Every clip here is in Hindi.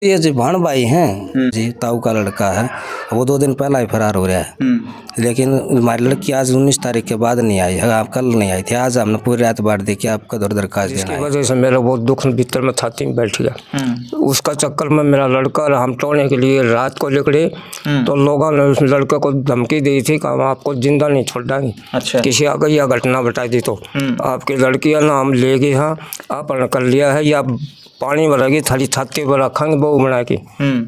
ये जी भाण भाई हैं जी, ताऊ का लड़का है। वो 2 दिन पहला ही फरार हो रहा है। लेकिन हमारी लड़की आज 19 तारीख के बाद नहीं आई है। आप कल नहीं आई थी, आज हमने पूरी रात बांट दी कि आपका दर दरखास्त देना है। इसकी वजह से मेरा बहुत दुख भीतर में छाती में बैठ गया। उसका चक्कर में मेरा लड़का और हम तोड़ने के लिए रात को निकले तो लोगों ने उस लड़के को धमकी दी थी कि हम आपको जिंदा नहीं छोड़ देंगे। अच्छा। किसी अगर यह घटना बता दी तो आपकी लड़की है ना हम ले गए, हाँ आपने कर लिया है, या पानी भरेगी थाली छाती पर रखेंगे बहू बना के,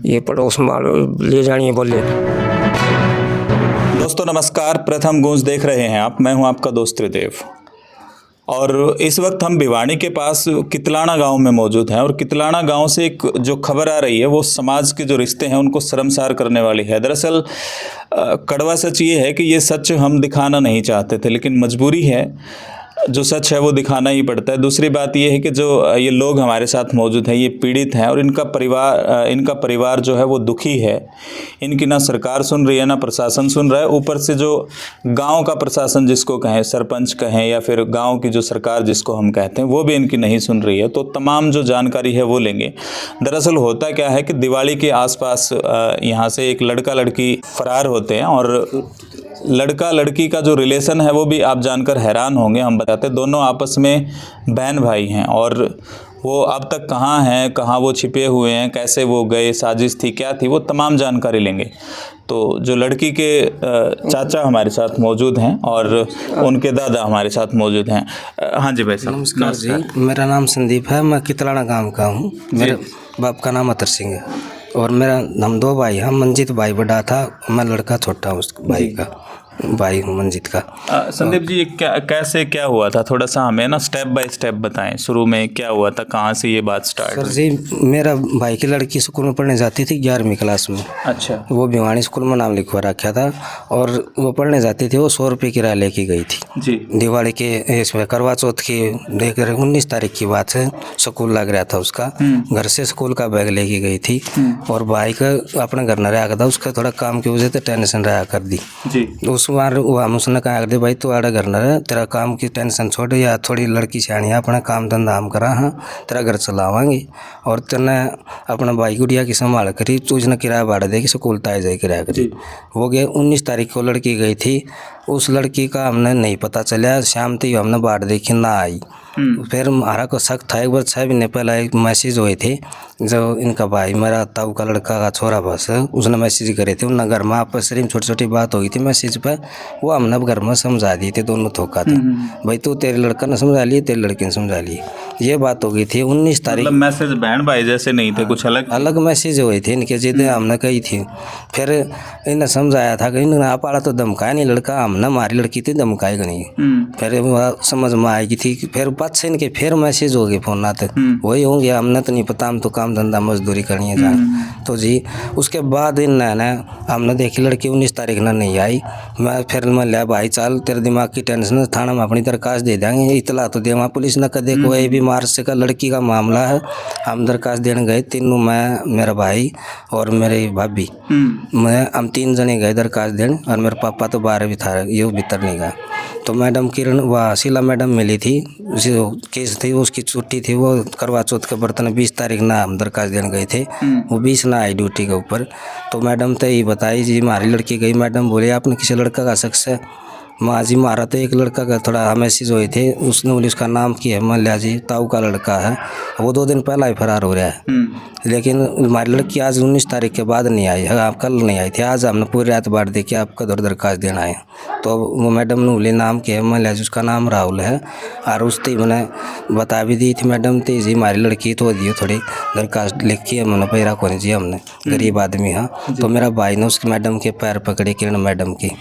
ये पड़ोस मार ले जानी बोले। दोस्तों नमस्कार, प्रथम गूंज देख रहे हैं आप। मैं हूं आपका दोस्त त्रिदेव और इस वक्त हम भिवानी के पास कितलाना गांव में मौजूद हैं। और कितलाना गांव से एक जो खबर आ रही है वो समाज के जो रिश्ते हैं उनको शर्मसार करने वाली है। दरअसल कड़वा सच ये है कि ये सच हम दिखाना नहीं चाहते थे, लेकिन मजबूरी है, जो सच है वो दिखाना ही पड़ता है। दूसरी बात ये है कि जो ये लोग हमारे साथ मौजूद हैं ये पीड़ित हैं और इनका परिवार जो है वो दुखी है। इनकी ना सरकार सुन रही है ना प्रशासन सुन रहा है। ऊपर से जो गांव का प्रशासन जिसको कहें, सरपंच कहें या फिर गांव की जो सरकार जिसको हम कहते हैं, वो भी इनकी नहीं सुन रही है। तो तमाम जो जानकारी है वो लेंगे। दरअसल होता क्या है कि दिवाली के आसपास यहाँ से एक लड़का लड़की फरार होते हैं और लड़का लड़की का जो रिलेशन है वो भी आप जानकर हैरान होंगे। हम बताते दोनों आपस में बहन भाई हैं और वो अब तक कहाँ हैं, कहाँ वो छिपे हुए हैं, कैसे वो गए, साजिश थी क्या थी, वो तमाम जानकारी लेंगे। तो जो लड़की के चाचा हमारे साथ मौजूद हैं और उनके दादा हमारे साथ मौजूद हैं। हाँ जी भाई साहब नमस्कार जी, मेरा नाम संदीप है, मैं कितलाना गांव का हूँ। मेरे बाप का नाम अतर सिंह है और हम 2 भाई हैं। मंजीत भाई बड़ा था, मैं लड़का छोटा हूँ उस भाई का, भाई हूँ मंजीत का। संदीप जी कैसे क्या हुआ था, थोड़ा सा हमें ना स्टेप बाय स्टेप बताएं। शुरू में क्या हुआ था, कहाँ से ये बात स्टार्ट सर जी, मेरा भाई की लड़की स्कूल में पढ़ने जाती थी 11वीं क्लास में। अच्छा। वो भिवानी स्कूल में नाम लिखवा रखा था और वो पढ़ने जाती थी। वो 100 रुपये किराया लेके गई थी जी। दिवाली के इसमें करवा चौथ की देख रहे 19 तारीख की बात है। स्कूल लग रहा था उसका, घर से स्कूल का बैग लेके गई थी और भाई का अपने घर न रहा था। उसका थोड़ा काम की वजह से टेंशन रहा कर दी जी। उस बार हम उसने कहा दे भाई तू आड़ा घर न रहे, तेरा काम की टेंशन छोड़, या थोड़ी लड़की सियाणी अपना काम धंधा हम करा, हाँ तेरा घर चलावांगे और तेने अपना भाई गुड़िया की संभाल करी, तू उसने किराया भाड़ा दे कि स्कूल ताए जाए किराया करी। वो गए 19 तारीख को लड़की गई थी। उस लड़की का हमने नहीं पता चला, शाम तक हमने बाट देखी ना आई। फिर हमारा को शक था। एक बार 6 महीने पहले एक मैसेज हुए थे, जो इनका भाई मेरा ताऊ का लड़का का छोरा बस उसने मैसेज करे थे। उन घर में आपस में छोटी छोटी बात हो गई थी मैसेज पर, वो हमने घर में समझा दी थी। दोनों धोखा थे भाई, तू तेरे लड़का ने समझा लिए, तेरे लड़के ने समझा लिए, ये बात हो गई थी 19 तारीख। मतलब मैसेज बहन भाई जैसे नहीं थे, कुछ अलग मैसेज हुए थे इनके जिद हमने कही थी। फिर इन्हें समझाया था कि इन्होंने आप आड़ा तो धमकाया नहीं लड़का, हमने हमारी लड़की थी धमकाएगा नहीं। फिर समझ में आएगी थी। फिर से इनके फिर मैसेज हो गए फोन आते, वही होंगे हमने तो नहीं पता, हम तो काम धंधा मजदूरी करनी है जान। तो जी उसके बाद इन हमने देखी लड़की 19 तारीख ना नहीं आई। फिर मैं लिया भाई चल तेरे दिमाग की टेंशन, थाना में अपनी दरखास्त दे देंगे, इतला तो दे। वहाँ पुलिस ने कह देखो ये भी मार्च का लड़की का मामला है। हम दरखास्त देने गए तीनों, मैं मेरा भाई और मेरे भाभी, हम 3 जने गए दरखास्त देने और मेरे पापा तो बाहर भी था, ये भीतर नहीं गया। तो मैडम किरण व शीला मैडम मिली थी, केस थी उसकी छुट्टी थी। वो करवा चौथ के बर्तन 20 तारीख ना हम दरखास्त देने गए थे, वो 20 ना आई ड्यूटी के ऊपर। तो मैडम तो ये बताई जी हमारी लड़की गई। मैडम बोले आपने किसी लड़का का शख्स है? माँ जी मारा तो एक लड़का का थोड़ा मैसेज हुए थे, उसने बोली उसका नाम की है मल्ल्या जी, ताऊ का लड़का है। वो 2 दिन पहला ही फरार हो रहा है। लेकिन हमारी लड़की आज 19 तारीख के बाद नहीं आई है। आप कल नहीं आई थी, आज हमने पूरी रात बांट दी कि आपका दर दरखास्त देना है। तो वो मैडम ने बोली नाम की है मल्ल्या जी, उसका नाम राहुल है। और उससे मैंने बता भी दी थी मैडम ती जी हमारी लड़की तो दियो थोड़ी दरखास्त लिख के मैंने पैरा को जी, हमने गरीब आदमी हाँ। तो मेरा भाई ने उसकी मैडम के पैर पकड़े, किरण मैडम की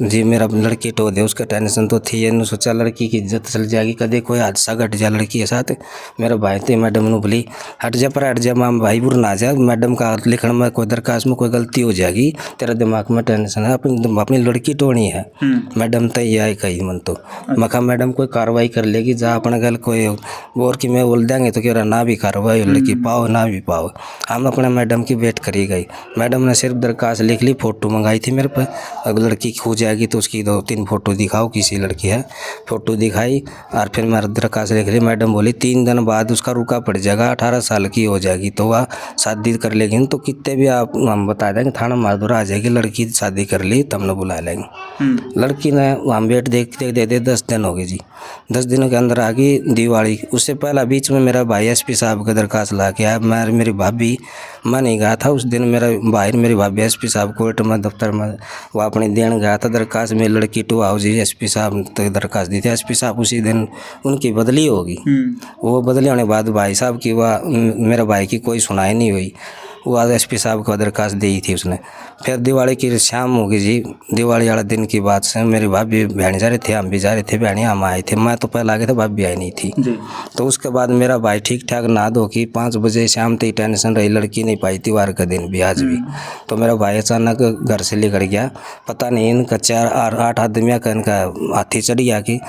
जी मेरा लड़की तो दे। उसका टेंशन तो थी, इन्होंने सोचा लड़की की इज्जत चल जाएगी, कदे कोई हादसा घट जाए लड़की के साथ। मेरा भाई थे मैडम ने बोली हट जा पर हट जा, माम भाई बुर ना जा, मैडम का लिखने में कोई दरखास्त में कोई गलती हो जाएगी, तेरा दिमाग में टेंशन है, अपनी लड़की टोनी है। मैडम तो ये आई कही मन तो मखा मैडम कोई कार्रवाई कर लेगी, जा अपने गल कोई और कि मैं बोल देंगे तो कह रहा ना भी कार्रवाई लड़की पाओ ना भी पाओ। हम अपने मैडम की वेट करी गई। मैडम ने सिर्फ दरखास्त लिख ली, फ़ोटो मंगाई थी मेरे पर, अगर लड़की खो जाएगी तो उसकी 2-3 फोटो फ़ोटो दिखाओ किसी लड़की है। फ़ोटो दिखाई और फिर मैं दरखास्त लिख ली। मैडम बोली 3 दिन बाद उसका रुका पड़ जाएगा, 18 साल की हो जाएगी तो वह शादी कर लेगी। तो कितने भी आप हम बता देंगे, थाना मारदोरा आ जाएगी, लड़की शादी कर ली तब न बुला लेंगे। लड़की ने हम वेट देखते देखते 10 दिन हो गए जी। 10 दिनों के अंदर आ गई दिवाली। उससे पहला बीच में मेरा भाई एसपी साहब का दरखास्त ला के आया। मैं मेरी भाभी, मैं नहीं गया था उस दिन। मेरा भाई मेरी भाभी एसपी साहब कोर्ट में दफ्तर में वो अपनी देन गया था दरखास्त में। लड़की टू आओ जी, एसपी साहब तक दरखास्त दी थी। एसपी साहब उसी दिन उनकी बदली होगी। वो बदली होने के बाद भाई साहब की वह मेरे भाई की कोई सुनाई नहीं हुई। वो आज एसपी साहब को दरखास्त दी थी उसने। फिर दिवाली की शाम होगी जी। दिवाली वाले दिन की बात से मेरी भाभी बहन जा रहे थे, हम भी जा रहे थे, बहनी हम आए थे। मैं तो पहले आ गया था, भाभी आई नहीं थी। तो उसके बाद मेरा भाई ठीक ठाक नहा धो की 5 बजे शाम तक टेंशन रही, लड़की नहीं पाई त्योहार का दिन भी आज भी। तो मेरा भाई अचानक घर से निकल गया। पता नहीं इनका 4-8 आदमियों का इनका हाथी चढ़ गया कि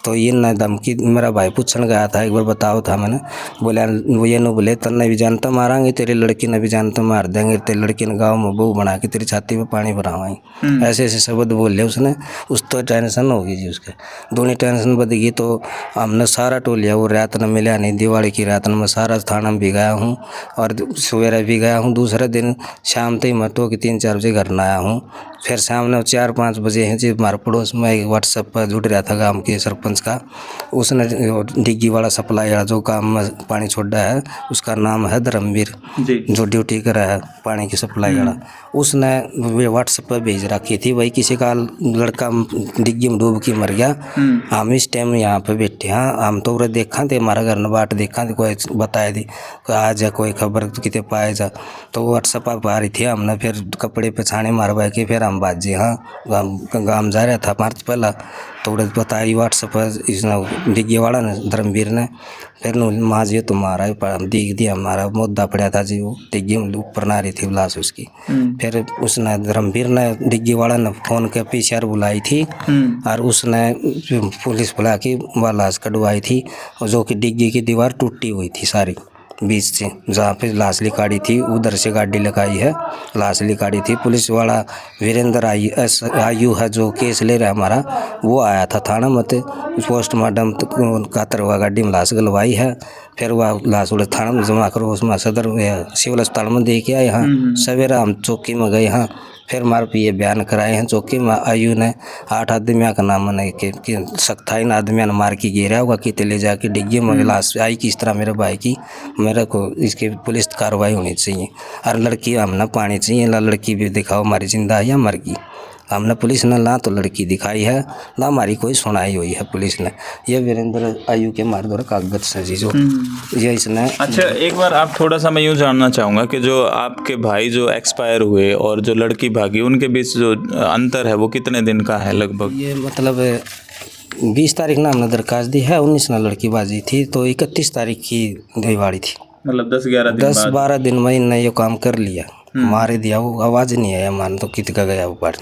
तो ये न धमकी। मेरा भाई पूछने गया था एक बार, बताओ था मैंने बोला वो ये न बोले तन्ने भी जानता मारांगे, तेरी लड़की ने भी जानता मार देंगे, तेरी लड़की ने गाँव में बहू बना के तेरी छाती में पानी भरावाएंगे। ऐसे ऐसे शब्द बोल लिया उसने। उस तो टेंशन होगी जी उसके, दोनों टेंशन बढ़ गई। तो हमने सारा टोलिया वो रात न मिला नहीं। दिवाली की रात में सारा थाना में भी गया हूँ और सवेरे भी गया हूँ। दूसरे दिन शाम तक मैं तो 3-4 बजे घर न आया हूँ। फिर सामने 4-5 बजे हैं जी, हमारे पड़ोस में एक व्हाट्सएप पर जुड़ रहा था गांव के सरपंच का। उसने डिग्गी वाला सप्लाई वाला जो काम में पानी छोड़ा है, उसका नाम है धर्मवीर, जो ड्यूटी कर रहा है पानी की सप्लाई वाला। उसने व्हाट्सएप पर भेज रखी थी, वही किसी का लड़का डिग्गी में डूब के मर गया। हम इस टाइम यहाँ पे बैठे हैं, हम तो देखा थे, हमारा घर न बाट देखा थे, कोई बताए थी आ जा कोई खबर कितने पाए जा। तो व्हाट्सएप पर आ रही थी। हमने फिर कपड़े पे छाने मारवा के फिर हम बाजे हाँ गाँव जा रहा था मार्च पहला। तो बताई व्हाट्सएप पर इसने डिग्गी वाला ने धर्मवीर ने। फिर माँ जी तुम्हारा दिख दिया, हमारा मुद्दा पड़ा था जी। वो डिग्गी ऊपर ना रही थी लाश उसकी। फिर उसने धर्मवीर ने डिग्गी वाला ने फ़ोन के PCR बुलाई थी और उसने पुलिस बुला के वह लाश कटवाई थी, जो कि डिग्गी की दीवार टूटी हुई थी सारी बीच से। जहाँ पे लाश लिखाड़ी थी उधर से गाड़ी लगाई है, लाश लिखाड़ी थी। पुलिस वाला वीरेंद्र आयु है जो केस ले रहा है हमारा, वो आया था थाना में। पोस्टमार्टम कातर हुआ, गाड़ी में लाश गलवाई है। फिर वह लाश उड़े थाना में जमा करो, उसमें सदर सिविल अस्पताल में दे के आए। यहाँ सवेरा हम चौकी में गए। यहाँ फिर हमारे पे ये बयान कराए हैं चौकी में। आयु ने 8 आदमियों का नाम मना कि सकता इन आदमियों ने मार के गिरा होगा कि ले जाके डिग्गी में लाश आई किस तरह मेरे भाई की। मेरे को इसकी पुलिस कार्रवाई होनी चाहिए और लड़की हमने पानी चाहिए। लड़की भी दिखाओ हमारी जिंदा है या मर गई। हमने पुलिस ने ना तो लड़की दिखाई है ना हमारी कोई सुनाई हुई है पुलिस ने। ये वीरेंद्र आयु के मार द्वारा कागज से जी जो ये इसने। अच्छा, एक बार आप थोड़ा सा मैं यूँ जानना चाहूँगा कि जो आपके भाई जो एक्सपायर हुए और जो लड़की भागी, उनके बीच जो अंतर है वो कितने दिन का है लगभग? ये मतलब 20 तारीख ना हमने दरखास्त दी है, 19 ना लड़की बाजी थी, तो 31 तारीख की दिवाली थी। मतलब 10-11 दिन में इन्हें ये काम कर लिया, मारे दिया। वो आवाज़ नहीं आया मान तो कितना गया वो पार।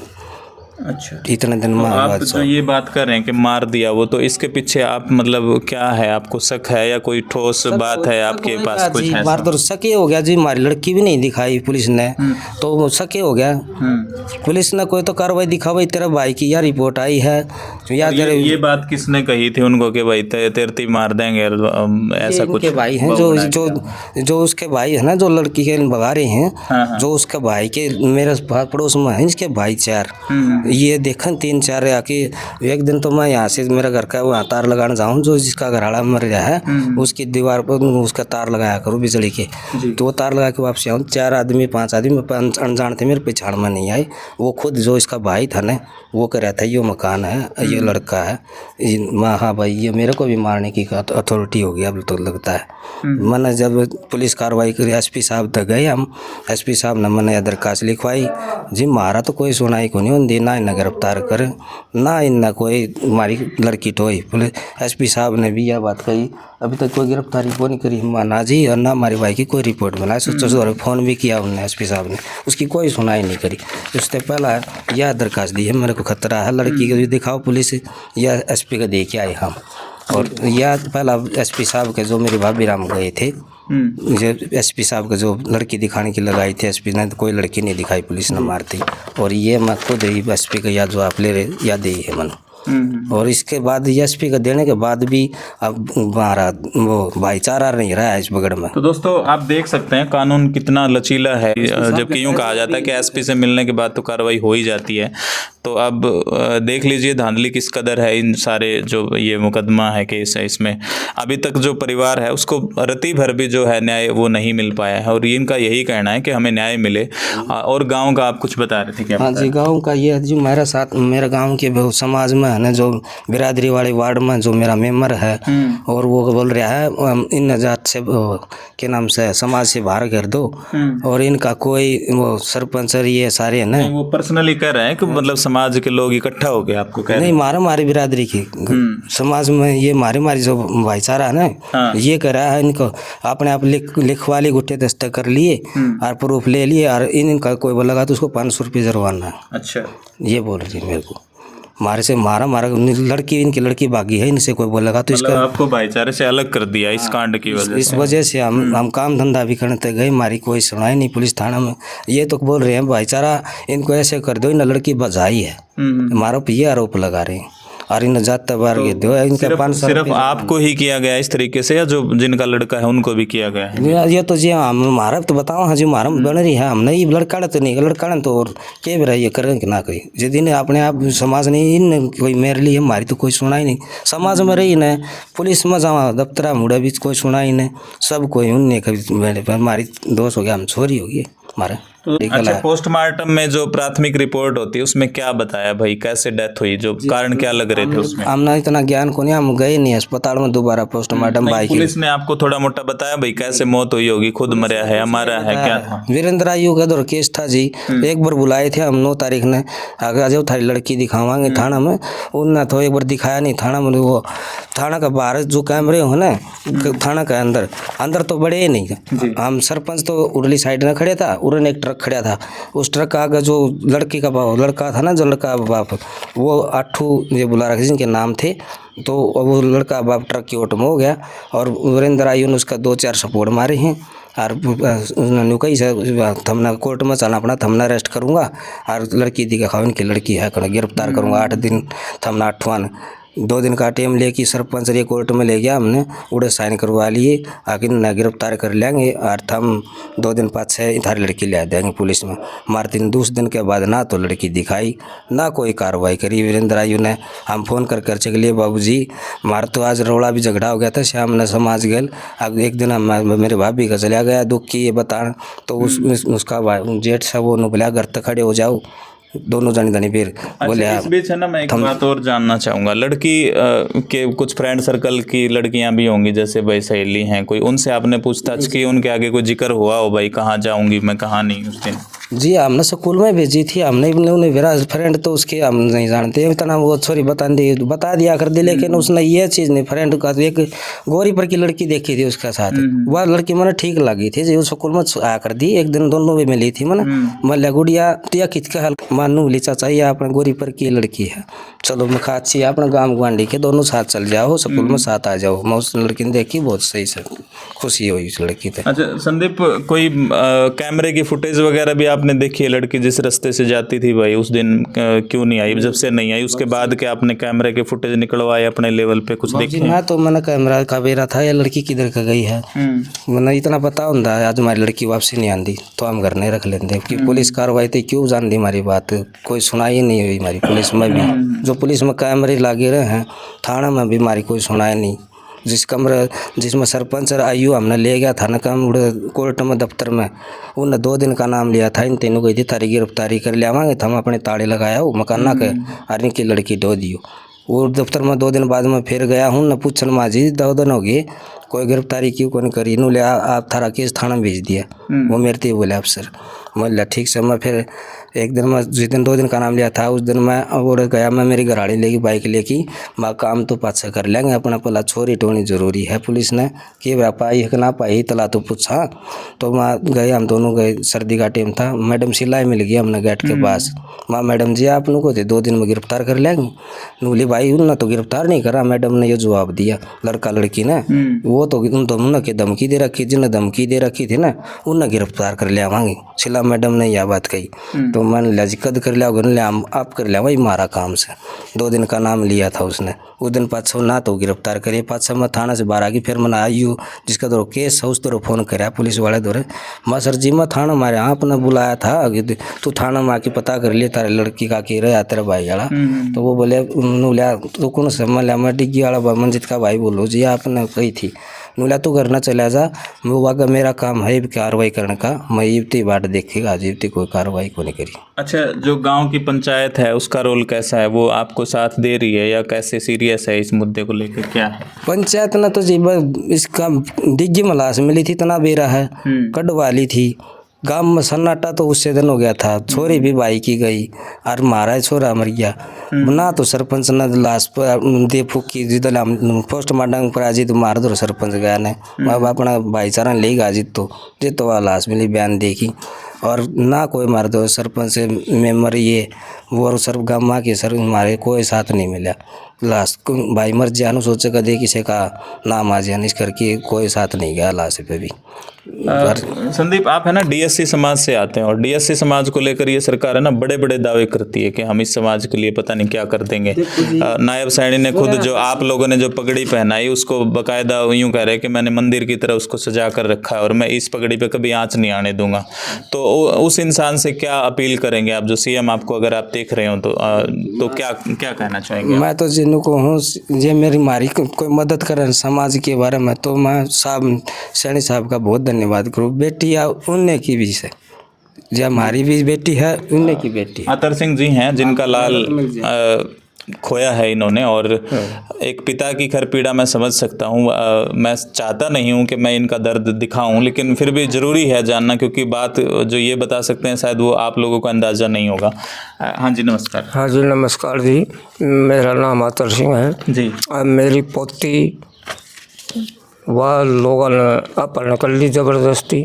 अच्छा, इतने दिन में आप जो ये बात कर रहे हैं कि मार दिया वो, तो इसके पीछे आप मतलब क्या है, आपको शक है या कोई ठोस बात है आपके पास कुछ है? मार तो शके हो गया जी, हमारी लड़की भी नहीं दिखाई पुलिस ने, तो शके हो गया। पुलिस ने कोई तो कार्रवाई दिखाई, तेरा भाई की या रिपोर्ट आई है या तेरे ये बात किसने कही थी उनको कि भाई तेरती मार देंगे ऐसा कुछ? भाई हैं जो उसके भाई है ना, जो लड़की के भगा रहे हैं, जो उसके भाई के मेरे पड़ोस में है, इसके भाई 4 ये देखन 3-4 आके। एक दिन तो मैं यहाँ से मेरा घर का वहाँ तार लगाने जाऊँ, जो जिसका घरवाला मर गया है उसकी दीवार पर उसका तार लगाया करूँ बिजली के। तो वो तार लगा के वापस आऊँ। 4 आदमी 5 आदमी अनजान थे, मेरे पछाड़ में नहीं आए। वो खुद जो इसका भाई था ना, वो कह रहा था ये मकान है, ये लड़का है। हाँ भाई, ये मेरे को भी मारने की अथॉरिटी हो गई अब तो लगता है। मैंने जब पुलिस कार्रवाई करी, एसपी साहब तक गए हम। एसपी साहब ने मैंने दरखास्त लिखवाई जी, मारा तो कोई सुनाई को नहीं दी, ना इन्हें गिरफ्तार करे ना इन्हें कोई हमारी लड़की टोई। पुलिस एसपी साहब ने भी यह बात कही, अभी तक कोई गिरफ्तारी को नहीं करी माना जी, और ना हमारे भाई की कोई रिपोर्ट बनाई। सोचो फ़ोन भी किया उन्होंने एसपी साहब ने, उसकी कोई सुनाई नहीं करी। उससे पहला यह दरखास्त दी है, मेरे को खतरा है लड़की को भी दिखाओ पुलिस, या एसपी को दे के आए हम। और यह पहला एसपी साहब के जो मेरे भाभी राम गए थे, एसपी साहब का जो लड़की दिखाने की लगाई थी एसपी ने, तो कोई लड़की नहीं दिखाई, पुलिस ने मारती। और ये मैं खुद ही एसपी का याद जो आप ले रहे याद ही है मन। और इसके बाद एसपी का देने के बाद भी अब हमारा वो भाईचारा नहीं रहा है इस बगड़ में। तो दोस्तों आप देख सकते हैं कानून कितना लचीला है, जबकि यूँ कहा जाता है कि एसपी से मिलने के बाद तो कार्रवाई हो ही जाती है। तो अब देख लीजिए धांधली किस कदर है इन सारे जो ये मुकदमा है, केस है, इसमें अभी तक जो परिवार है उसको रत्ती भर भी जो है न्याय वो नहीं मिल पाया है और इनका यही कहना है कि हमें न्याय मिले। और गांव का आप कुछ बता रहे थे क्या? हाँ जी, गांव का ये जो मेरा साथ मेरा गांव के समाज में है ना, जो बिरादरी वाले वार्ड में जो मेरा मेंबर है और वो बोल रहा है इन जात से के नाम से समाज से बाहर कर दो और इनका कोई वो सरपंच ये सारे है ना, वो पर्सनली कह रहे हैं कि मतलब समाज के लोग इकट्ठा हो गए आपको कह रहे नहीं मारा मारी बिरादरी की समाज में ये मारी मारी जो भाईचारा है ना, ये कर रहा है इनको अपने आप लिखवा ली, गुट्टे दस्तक कर लिए और प्रूफ ले लिए और इनका कोई बोलेगा तो उसको 500 रुपये जुर्माना है। अच्छा, ये बोल रही मेरे को मारे से मारा लड़की इनकी लड़की भागी है, इनसे कोई बोलेगा तो मतलब आपको भाईचारे से अलग कर दिया इस कांड की वजह इस वजह से हम काम धंधा भी करते गए, हमारी कोई सुनाई नहीं पुलिस थाना में। ये तो बोल रहे हैं भाईचारा इनको ऐसे कर दो, इन लड़की बजाई है, हमारा ये आरोप लगा रहे हैं और इन जात बार के दो इनका सिर्फ आपको ही किया गया इस तरीके से या जो जिनका लड़का है उनको भी किया गया है? ये तो जी हमारा तो बताओ हाँ जी, हमारा बन रही है, हमने ये लड़का तो नहीं लड़का तो और के भी रही करें कि ना कहीं जिस अपने आप समाज नहीं इन कोई मेरे लिए हमारी तो कोई सुना ही नहीं, समाज में रही न पुलिस में जावा दफ्तरा मुड़ा भी कोई सुना ही नहीं, सब कोई उनने कभी हमारी दोस्त हो गया, हम छोरी हो गई हमारा। अच्छा, पोस्टमार्टम में जो प्राथमिक रिपोर्ट होती है उसमें क्या बताया भाई, कैसे डेथ हुई, जो कारण क्या लग रहे थे उसमें? हमने इतना ज्ञान को नहीं, हम गए नहीं अस्पताल में दोबारा पोस्टमार्टम भाई। पुलिस ने आपको थोड़ा मोटा बताया भाई कैसे मौत हुई होगी, खुद मरा है हमारा है क्या था? वीरेंद्र आयु का दो केस था जी, एक बार बुलाए थे हम 9 तारीख ने, आगे जो थारी लड़की दिखावांगे थाना में, उनने तो एक बार दिखाया नहीं थाना में, वो थाना का बाहर जो कैमरे हो ना थाना के अंदर तो बड़े ही नहीं। हम सरपंच तो उरली साइड में खड़े था, उरन एक ट्रक खड़ा था, उस ट्रक का आगे जो लड़की का लड़का था ना, जो लड़का बाप वो 8 ये बुला रखे जिनके नाम थे, तो वो लड़का बाप ट्रक की ओट में हो गया और वीरेंद्र आयु ने उसका 2-4 सपोर्ट मारे हैं और उन्होंने कही से थमना कोर्ट में चलना अपना थमना अरेस्ट करूँगा और लड़की दिखा इनकी लड़की है गिरफ्तार करूँगा 8 दिन थमना 8वां 2 दिन का टाइम लेके सरपंच ये कोर्ट में ले गया, हमने उड़े साइन करवा लिए आखिर न गिरफ्तार कर लेंगे और हम 2 दिन बाद से इधर लड़की ले देंगे पुलिस में। मार 2 दिन के बाद ना तो लड़की दिखाई ना कोई कार्रवाई करी वीरेंद्र आयु ने। हम फ़ोन कर चलिए बाबूजी मार तो आज रोड़ा भी झगड़ा हो गया था, शाम ने समाज गल। अब एक दिन मेरे भाभी का चला गया दुख की ये बताना, तो उसका जेठ सा वो बोला घर तक खड़े हो जाओ, दोनों जानी फिर बोले। इस बीच है ना मैं एक बात और जानना चाहूँगा, लड़की के कुछ फ्रेंड सर्कल की लड़कियां भी होंगी जैसे भाई सहेली हैं कोई, उनसे आपने पूछताछ की, उनके आगे कोई जिक्र हुआ हो भाई कहाँ जाऊँगी मैं कहाँ नहीं उस दिन? जी हमने स्कूल में भेजी थी, हमने उन्हें मेरा फ्रेंड तो उसके हम नहीं जानते इतना, वो छोरी बता दिया कर दी, लेकिन उसने ये चीज़ नहीं फ्रेंड का एक गोरी पर की लड़की देखी थी उसके साथ, वह लड़की मैंने ठीक लगी थी जो स्कूल में आ कर दी, एक दिन दोनों भी मिली थी मैंने मैं गुड़िया तो या कितका हल मानू बोली चाचा ये अपने गोरी पर की लड़की है, चलो मैं खा अच्छी अपने गाँव गुआंढी के दोनों साथ चल जाओ स्कूल में साथ आ जाओ। मैं उस लड़की ने देखी बहुत सही से खुशी हुई उस लड़की पे। अच्छा संदीप, कोई कैमरे की फुटेज वगैरह भी आपने देखी है? लड़की जिस रास्ते से जाती थी भाई उस दिन क्यों नहीं आई, जब से नहीं आई उसके बाद क्या आपने कैमरे के फुटेज निकलवाए अपने लेवल पे कुछ देखे? हाँ तो मैंने कैमरा का बेरा था या लड़की किधर का गई है, मैंने इतना पता होता है आज हमारी लड़की वापसी नहीं आती तो हम घर नहीं रख लेते कि पुलिस कार्रवाई थी क्यों जान दी हमारी बात, कोई सुनाई नहीं हुई हमारी पुलिस में भी, जो पुलिस में कैमरे लगे रहे हैं थाना में भी हमारी कोई सुनाई नहीं। जिसमें सरपंच और आयु हमने ले गया थाना का कोर्ट में दफ्तर में, उन्होंने 2 दिन का नाम लिया था, इन तीनों गई थी तारी गिरफ्तारी कर लियावांगे, हम अपने ताड़े लगाया हो मकाना के और इनकी लड़की दो दियो। वो दफ्तर में 2 दिन बाद में फिर गया हूँ न पूछन माजी 2 दिन हो गए कोई गिरफ्तारी क्यों कौन करी, इन्हों ले आप थारा केस थाना भेज दिया। वो मेरे से बोले अफसर, मैं ठीक से मैं फिर एक दिन मैं जिस दिन 2 दिन का नाम लिया था उस दिन मैं उड़ गया, मैं मेरी गाड़ी लेके बाइक लेके मैं काम तो पाछा कर लेंगे अपना पहला छोरी टोनी जरूरी है। पुलिस ने कि पाई है कि ना पाई तला तो पूछा, तो मैं गए, हम दोनों गए, सर्दी का टाइम था, मैडम सिलाई मिल गई हमने गेट के पास, माँ मैडम जी आप लोगों को 2 दिन में गिरफ्तार कर लेंगे। बोली भाई उन तो गिरफ्तार नहीं करा, मैडम ने ये जवाब दिया लड़का लड़की ने, वो तो उन दोनों के धमकी दे रखी, जिन्हें धमकी दे रखी थी ना उन्हें गिरफ्तार कर लिया मांगी। शिला मैडम ने यह बात कही तो मैंने लिया कद कर लिया, ले आप कर लिया वही मारा काम से। 2 दिन का नाम लिया था उसने, उस दिन पाछो ना तो गिरफ्तार करिए, पाछा मैं थाना से बाहर आ गई। फिर मैंने आयु जिसका दौर केस है उस दौर फोन कराया पुलिस वाले दौरे, मैं सर जी मैं थाना मारे आपने बुलाया था कि तू थाना में आके पता कर लिया तारे लड़की का की रहा तेरा भाई वाला। तो वो बोले लिया तो कौन से मैं लिया मैं डिग्गी वाला मंजित का भाई बोलो जी आपने कही थी। बोला तू घर ना चला जा, वो वागा मेरा काम है कार्रवाई करने का, मैं इतनी बाट देखेगा जीवती कोई कार्रवाई को नहीं करी। अच्छा, जो गांव की पंचायत है उसका रोल कैसा है, वो आपको साथ दे रही है या कैसे सीरियस है इस मुद्दे को लेकर, क्या है? पंचायत ने तो जी इसका डिग्गी में लाश मिली थी तना बेरा है कटवाली थी, गांव में सन्नाटा तो उससे दिन हो गया था। छोरी भी भाई की गई और मारा छोरा मर गया ना, तो सरपंच ने लाश पर दे फूकी जिधर पोस्टमार्टम पर आज तो मार दो सरपंच गया ने अपना भाईचारा ले गया जी तो वह लाश मिली बयान देखी और ना कोई मार दो सरपंच मेम्बर ये वो और सर गाँव के सर हमारे कोई साथ नहीं मिला। लाश भाई मर जानो सोचे कदे किसी का नाम आ जाए इस करके कोई साथ नहीं गया लाश पे भी। संदीप, आप है ना डीएससी समाज से आते हैं और डीएससी समाज को लेकर ये सरकार है ना बड़े बड़े दावे करती है कि हम इस समाज के लिए पता नहीं क्या कर देंगे। नायब सैनी ने खुद जो आप लोगों ने जो पगड़ी पहनाई उसको बकायदा यूं कह रहे हैं कि मैंने मंदिर की तरह उसको सजा कर रखा है और मैं इस पगड़ी पे कभी आंच नहीं आने दूंगा। तो उस इंसान से क्या अपील करेंगे आप, जो सीएम आपको अगर आप देख रहे हो तो क्या क्या कहना चाहेंगे? मैं तो जिनको हूँ ये मेरी मारी कोई मदद करे समाज के बारे में तो मैं साहब सैनी साहब का बहुत धन्यवाद करूँ। बेटी या उनने की भी से जो हमारी भी बेटी है उनने की बेटी अतर सिंह जी हैं जिनका लाल खोया है इन्होंने, और एक पिता की खर पीड़ा मैं समझ सकता हूँ। मैं चाहता नहीं हूँ कि मैं इनका दर्द दिखाऊं, लेकिन फिर भी ज़रूरी है जानना, क्योंकि बात जो ये बता सकते हैं शायद वो आप लोगों को अंदाज़ा नहीं होगा। हाँ जी नमस्कार। हाँ जी नमस्कार जी, मेरा नाम अतर सिंह है जी। मेरी पोती वह लोगों ने अपहरण कर ली ज़बरदस्ती,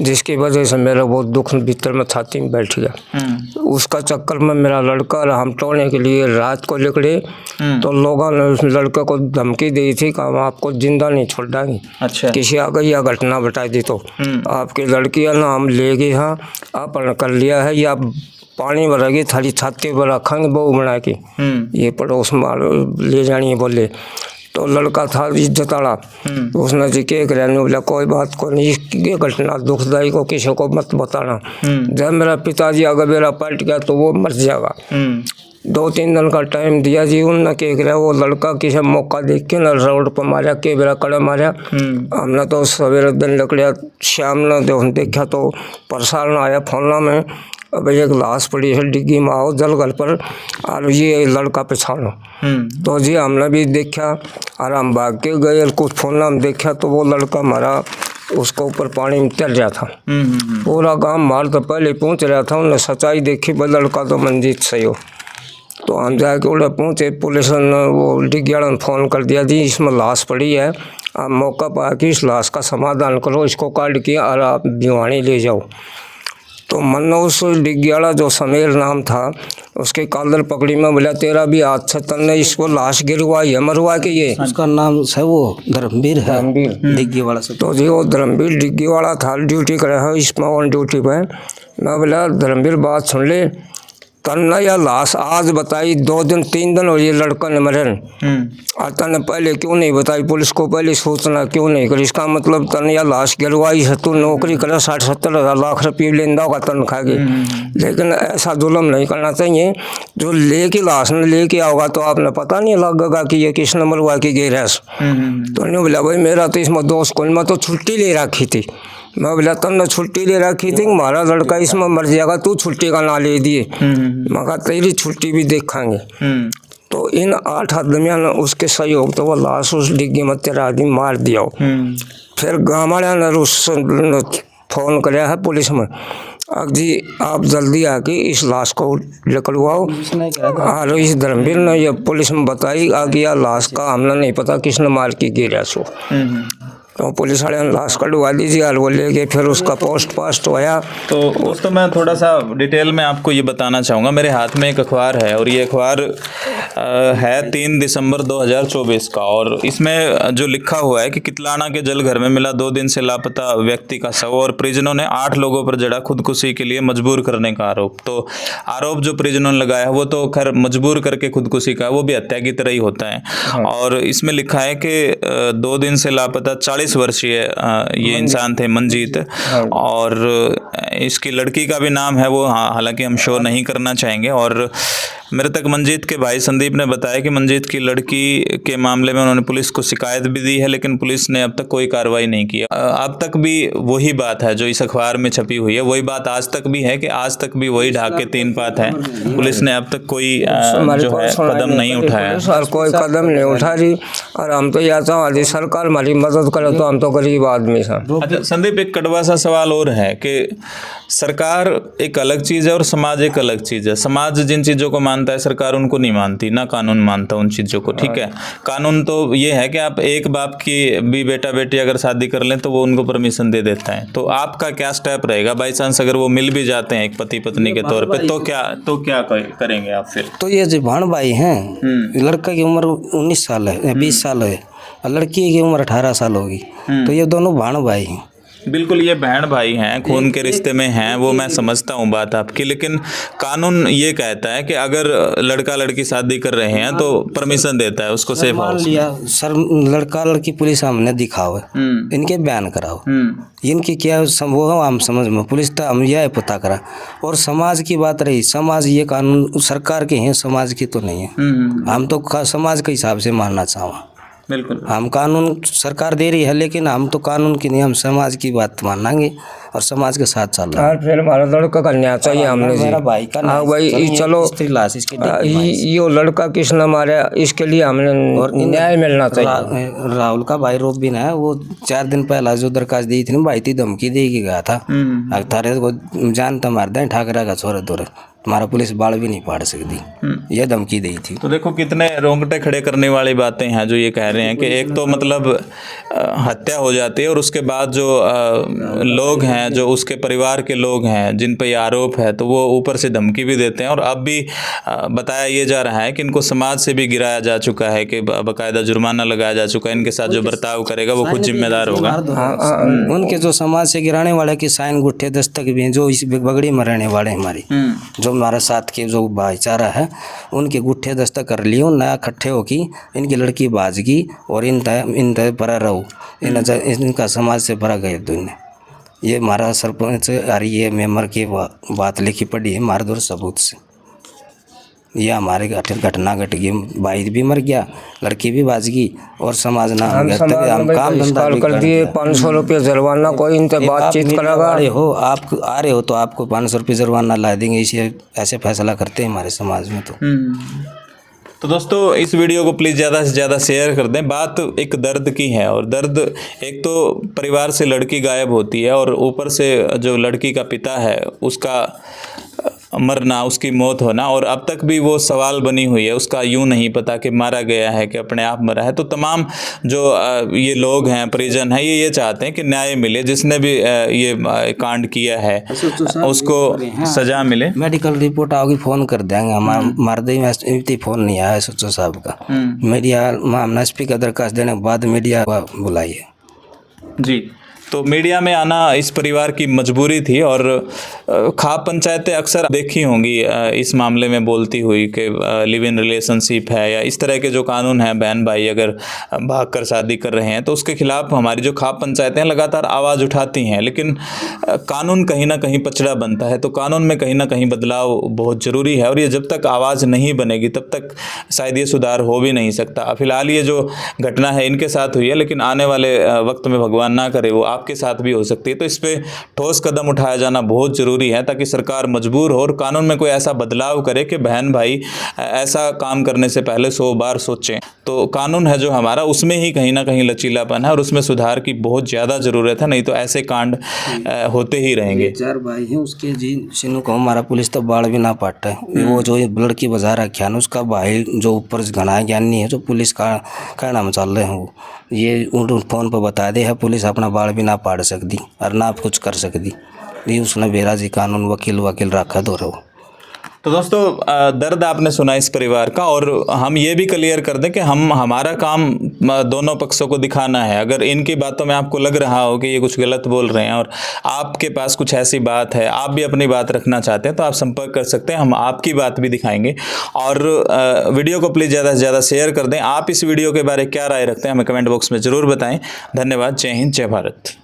जिसकी वजह से मेरा बहुत दुख भीतर में छाती में बैठ गया। उसका चक्कर में मेरा लड़का हम टोने के लिए रात को निकले तो लोगों ने उस लड़के को धमकी दी थी कि हम आपको जिंदा नहीं छोड़ देंगे। अच्छा। किसी आ गई या घटना बता दी तो आपकी लड़की है ना हम ले गए, हाँ अपहरण कर लिया है या पानी भरेगी थाली छाती पर रखेंगे बहू बना के, ये पड़ोस में ले जानी है बोले। तो लड़का था इज्जताड़ा, उसने जी के रहने बोला कोई बात को नहीं, ये घटना दुखदाई को किसी को मत बताना, जब मेरा पिताजी अगर मेरा पलट गया तो वो मर जाएगा। 2-3 दिन का टाइम दिया जी उनने के रहा, वो लड़का किसी मौका देख के ना रोड पर मारा के मेरा कड़ा मारा। हमने तो सवेरे दिन निकलिया, शाम ने देखा तो प्रसारण आया फोन में अब एक लाश पड़ी है डिग्गी में, आओ जलगल पर और ये लड़का पछाड़ो। तो जी हमने भी देखा और हम भाग के गए, कुछ फोन में देखा तो वो लड़का मरा, उसको ऊपर पानी में तैर रहा था। पूरा गांव मार तो पहले पहुंच रहा था, उन्हें सच्चाई देखी वो लड़का तो मंजीत सही हो। तो हम जाके उड़े पहुँचे, पुलिस ने वो डिग्गी वाले ने फ़ोन कर दिया जी इसमें लाश पड़ी है, आप मौका पा के इस लाश का समाधान करो, इसको काट के और आप भिवानी ले जाओ। तो मन उस डिग्गी वाला जो समीर नाम था उसके कालर पकड़ी में बोला तेरा भी हाथ से तन्ने इसको लाश गिरवाई है मरवा के, ये उसका नाम है वो धर्मवीर है डिग्गी वाला से। तो जी वो धर्मवीर डिग्गी वाला था, ड्यूटी करे है इसमें ऑन ड्यूटी पे। मैं बोला धर्मवीर बात सुन ले, तन्ना या लाश आज बताई 2 दिन 3 दिन हो ये लड़का ने मरे और तने पहले क्यों नहीं बताई, पुलिस को पहले सूचना क्यों नहीं करी? इसका मतलब तने या लाश गिरवाई है, तू नौकरी करे 60-70 हज़ार लाख रुपये लेंदा होगा तनख्वाह की, लेकिन ऐसा जुल्म नहीं करना चाहिए। जो लेके लाश ने लेके आओगा तो आपने पता नहीं लगेगा कि ये किस नंबर हुआ कि गिर है। तो नहीं बोला भाई मेरा तो इसमें दोस्त को मैं तो छुट्टी ले रखी थी। मैं बोला तुमने छुट्टी ले रखी थी, हमारा लड़का इसमें मर जाएगा, तू छुट्टी का ना ले दिए। मैं कहा तेरी छुट्टी भी देखेंगे। तो इन 8 आदमियों ने उसके सहयोग तो वो लाश उस डिग्गी में 13 आदमी मार दिया। फिर गाँव वाले ने उस फ़ोन कराया है पुलिस में, अब जी आप जल्दी आके इस लाश को निकलवाओ। और इस धर्मवीर ने ये पुलिस में बताई आ गया लाश का हमने नहीं पता किसने मार के गिरा सो। तो पुलिस वाले ने लाश कटवा दीजिए और वो ले गए, फिर उसका पोस्ट होया। तो दोस्तों मैं थोड़ा सा डिटेल में आपको ये बताना चाहूँगा, मेरे हाथ में एक अखबार है और ये अखबार है 3 दिसंबर 2024 का, और इसमें जो लिखा हुआ है कि कितलाना के जल घर में मिला 2 दिन से लापता व्यक्ति का शव, और परिजनों ने 8 लोगों पर जड़ा खुदकुशी के लिए मजबूर करने का आरोप। तो आरोप जो परिजनों ने लगाया वो तो खैर मजबूर करके खुदकुशी का, वो भी हत्या की तरह ही होता है। और इसमें लिखा है कि 2 दिन से लापता 40 वर्षीय ये इंसान थे, मंजीत, और इसकी लड़की का भी नाम है वो, हालांकि हम शो नहीं करना चाहेंगे। और मृतक मंजीत के भाई संदीप ने बताया कि मंजीत की लड़की के मामले में उन्होंने पुलिस को शिकायत भी दी है, लेकिन पुलिस ने अब तक कोई कार्रवाई नहीं की। अब तक भी वही बात है जो इस अखबार में छपी हुई है, वही बात आज तक भी है कि आज तक भी वही ढाक के 3 पात है। पुलिस ने अब तक कोई जो है कदम नहीं उठाया, सर कोई कदम नहीं उठा रही। और हम तो यह चाहते सरकार हमारी मदद करे, तो हम तो गरीब आदमी सर। अच्छा संदीप, एक कड़वा सा सवाल और है कि सरकार एक अलग चीज़ है और समाज एक अलग चीज़ है। समाज जिन चीज़ों को मानता है सरकार उनको नहीं मानती, ना कानून मानता उन चीज़ों को, ठीक है। कानून तो ये है कि आप एक बाप की भी बेटा बेटी अगर शादी कर लें तो वो उनको परमिशन दे देता है। तो आपका क्या स्टेप रहेगा बाई चांस अगर वो मिल भी जाते हैं एक पति पत्नी के तौर पे, तो क्या करेंगे आप फिर? तो ये जो भाण भाई हैं, लड़का की उम्र 19 साल है, 20 साल है, और लड़की की उम्र 18 साल होगी, तो ये दोनों भाण भाई हैं। बिल्कुल, ये बहन भाई हैं, खून के रिश्ते में हैं, वो मैं समझता हूँ बात आपकी, लेकिन कानून ये कहता है कि अगर लड़का लड़की शादी कर रहे हैं तो परमिशन देता है उसको सेफ हाउस। लिया सर, लड़का लड़की पुलिस सामने दिखाओ, इनके बयान कराओ, इनकी क्या वो हम समझ में, पुलिस तो हम यह पता करा। और समाज की बात रही, समाज ये कानून सरकार के हैं, समाज की तो नहीं है। हम तो समाज के हिसाब से मानना चाहूँ। बिल्कुल, हम कानून सरकार दे रही है, लेकिन हम तो कानून की नहीं, हम समाज की बात मानेंगे और समाज के साथ चल रहा है। फिर हमारा लड़का का न्याय चाहिए हमने जी। मेरा भाई का हाँ भाई, चलो ये लड़का किसने मारा, इसके लिए हमने और न्याय मिलना चाहिए। राहुल का भाई रोबिन है, वो 4 दिन पहला जो दरखास्त दी थी ना, भाई थी धमकी देगी गया था, थारे को जान तो मार दें, ठाकरा का छोरा तोरे, तुम्हारा पुलिस बाल भी नहीं पाड़ सकती, ये धमकी दी थी। तो देखो कितने रोंगटे खड़े करने वाली बातें हैं जो ये कह रहे हैं कि एक तो मतलब हत्या हो जाती है, और उसके बाद जो लोग हैं, जो उसके परिवार के लोग हैं जिन पर ये आरोप है, तो वो ऊपर से धमकी भी देते हैं। और अब भी बताया ये जा रहा है कि इनको समाज से भी गिराया जा चुका है, कि बाकायदा जुर्माना लगाया जा चुका है, इनके साथ जो बर्ताव करेगा वो खुद जिम्मेदार होगा। उनके जो समाज से गिराने वाले की साइन गुट्ठे दस्तक भी हैं, जो इस बगड़ी में रहने वाले हमारी, जो हमारे साथ के जो भाईचारा है, उनके गुट्ठे दस्तक कर लिए, नया इकट्ठे हो की इनकी लड़की बाजगी, और इन पर रहो, इनका समाज से भरा गए दुनिया। ये हमारा सरपंच ये मेंबर की बात लिखी पड़ी है हमारे दूर सबूत से। ये हमारे घटना घट गई, भाई भी मर गया, लड़की भी बाज गई, और समाज ना हम काम धंधा कर दिए। 500 रुपये जुर्माना, कोई इनसे बातचीत करेगा। आप आ रहे हो तो आपको 500 रुपये जुर्माना ला देंगे, इसे ऐसे फैसला करते हैं हमारे समाज में। तो दोस्तों इस वीडियो को प्लीज़ ज़्यादा से ज़्यादा शेयर कर दें। बात एक दर्द की है, और दर्द एक तो परिवार से लड़की गायब होती है, और ऊपर से जो लड़की का पिता है उसका मरना, उसकी मौत होना, और अब तक भी वो सवाल बनी हुई है, उसका यूं नहीं पता कि मारा गया है कि अपने आप मरा है। तो तमाम जो ये लोग हैं, परिजन हैं, ये चाहते हैं कि न्याय मिले, जिसने भी ये कांड किया है उसको सजा मिले। मेडिकल रिपोर्ट आओगी, फ़ोन कर देंगे। हमारा मर्दी में फ़ोन नहीं आया सचो साहब का। मीडिया हम एसपी का दरखास्त देने के बाद मीडिया बुलाइए जी। तो मीडिया में आना इस परिवार की मजबूरी थी, और खाप पंचायतें अक्सर देखी होंगी इस मामले में बोलती हुई कि लिव इन रिलेशनशिप है, या इस तरह के जो कानून हैं, बहन भाई अगर भाग कर शादी कर रहे हैं तो उसके खिलाफ हमारी जो खाप पंचायतें लगातार आवाज़ उठाती हैं। लेकिन कानून कहीं ना कहीं पचड़ा बनता है, तो कानून में कहीं ना कहीं बदलाव बहुत ज़रूरी है, और ये जब तक आवाज़ नहीं बनेगी तब तक शायद ये सुधार हो भी नहीं सकता। फिलहाल ये जो घटना है इनके साथ हुई है, लेकिन आने वाले वक्त में भगवान ना करे वो आपके साथ भी हो सकती है। तो इस पे ठोस कदम उठाया जाना बहुत ज़रूरी है, ताकि सरकार मजबूर हो और कानून में कोई ऐसा बदलाव करे कि बहन भाई ऐसा काम करने से पहले 100 बार सोचें। तो कानून है जो हमारा, उसमें ही कहीं ना कहीं लचीलापन है, और उसमें सुधार की बहुत ज़्यादा ज़रूरत है, नहीं तो ऐसे कांड होते ही रहेंगे। 4 भाई हैं उसके जी, सिनू को हमारा पुलिस तो बाढ़ भी ना पाटा है। वो जो लड़की बजा रखा है उसका भाई जो ऊपर घना ज्ञानी है, जो पुलिस का कहना में चल रहे हैं, वो ये फ़ोन पर बता दे है पुलिस अपना बाढ़ भी ना पाड़ सकती और ना कुछ कर सकती। ये उसने बेरा जी कानून वकील रखा दो रहो। तो दोस्तों दर्द आपने सुना इस परिवार का, और हम ये भी क्लियर कर दें कि हमारा काम दोनों पक्षों को दिखाना है। अगर इनकी बातों में आपको लग रहा हो कि ये कुछ गलत बोल रहे हैं और आपके पास कुछ ऐसी बात है, आप भी अपनी बात रखना चाहते हैं, तो आप संपर्क कर सकते हैं, हम आपकी बात भी दिखाएंगे। और वीडियो को प्लीज़ ज़्यादा से ज़्यादा शेयर कर दें। आप इस वीडियो के बारे में क्या राय रखते हैं हमें कमेंट बॉक्स में ज़रूर बताएं। धन्यवाद। जय हिंद, जय भारत।